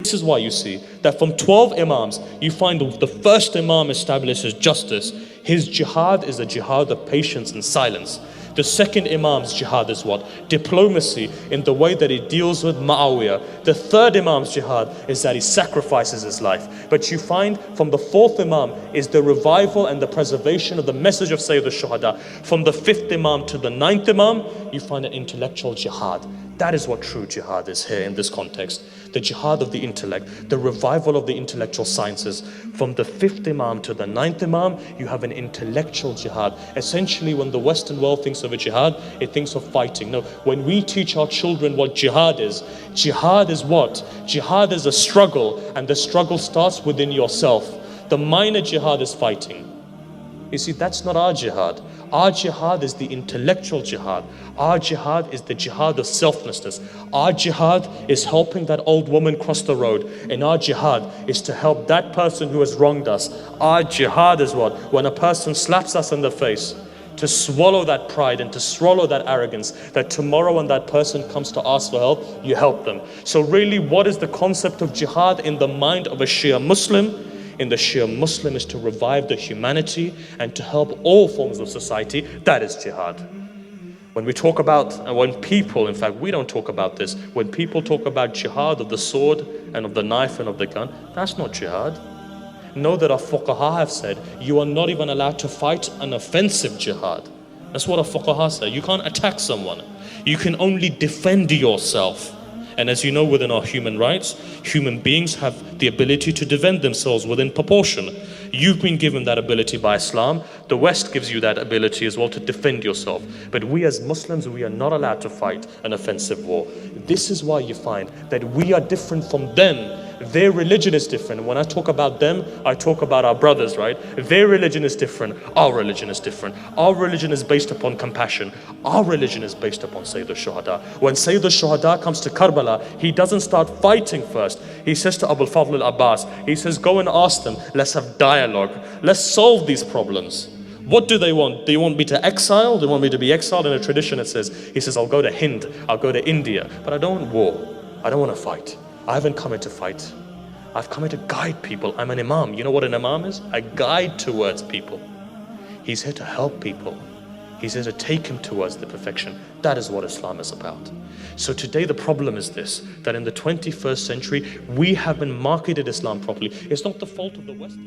This is why you see that from 12 imams, you find the first imam establishes justice. His jihad is a jihad of patience and silence. The second imam's jihad is what? Diplomacy, in the way that he deals with Muawiyah. The third imam's jihad is that he sacrifices his life. But you find from the fourth imam is the revival and the preservation of the message of Sayyid al-Shuhada. From the fifth imam to the ninth imam, you find an intellectual jihad. That is what true jihad is here in this context. The jihad of the intellect, the revival of the intellectual sciences. From the fifth imam to the ninth imam, you have an intellectual jihad. Essentially, when the Western world thinks of a jihad, it thinks of fighting. No, when we teach our children what jihad is what? Jihad is a struggle, and the struggle starts within yourself. The minor jihad is fighting. You see, that's not our jihad. Our jihad is the intellectual jihad. Our jihad is the jihad of selflessness. Our jihad is helping that old woman cross the road. And our jihad is to help that person who has wronged us. Our jihad is what? When a person slaps us in the face, to swallow that pride and to swallow that arrogance, that tomorrow when that person comes to ask for help, you help them. So really, what is the concept of jihad in the mind of a Shia Muslim? In the Shia Muslim is to revive the humanity and to help all forms of society. That is jihad. When we talk about, and when people, in fact, we don't talk about this, when people talk about jihad of the sword and of the knife and of the gun, that's not jihad. Know that our fuqaha have said, you are not even allowed to fight an offensive jihad. That's what our fuqaha say. You can't attack someone. You can only defend yourself. And as you know, within our human rights, human beings have the ability to defend themselves within proportion. You've been given that ability by Islam. The West gives you that ability as well to defend yourself. But we as Muslims, we are not allowed to fight an offensive war. This is why you find that we are different from them. Their religion is different. When I talk about them, I talk about our brothers, right? Their religion is different. Our religion is different. Our religion is based upon compassion. Our religion is based upon Sayyid al-Shuhada. When Sayyid al-Shuhada comes to Karbala, he doesn't start fighting first. He says to Abu al-Fadl al-Abbas, he says, go and ask them. Let's have dialogue. Let's solve these problems. What do they want? Do you want me to exile? Do you want me to be exiled? In a tradition it says, he says, I'll go to Hind, I'll go to India, but I don't want war. I don't want to fight. I haven't come here to fight. I've come here to guide people. I'm an imam. You know what an imam is? A guide towards people. He's here to help people. He's here to take him towards the perfection. That is what Islam is about. So today the problem is this, that in the 21st century, we haven't marketed Islam properly. It's not the fault of the West.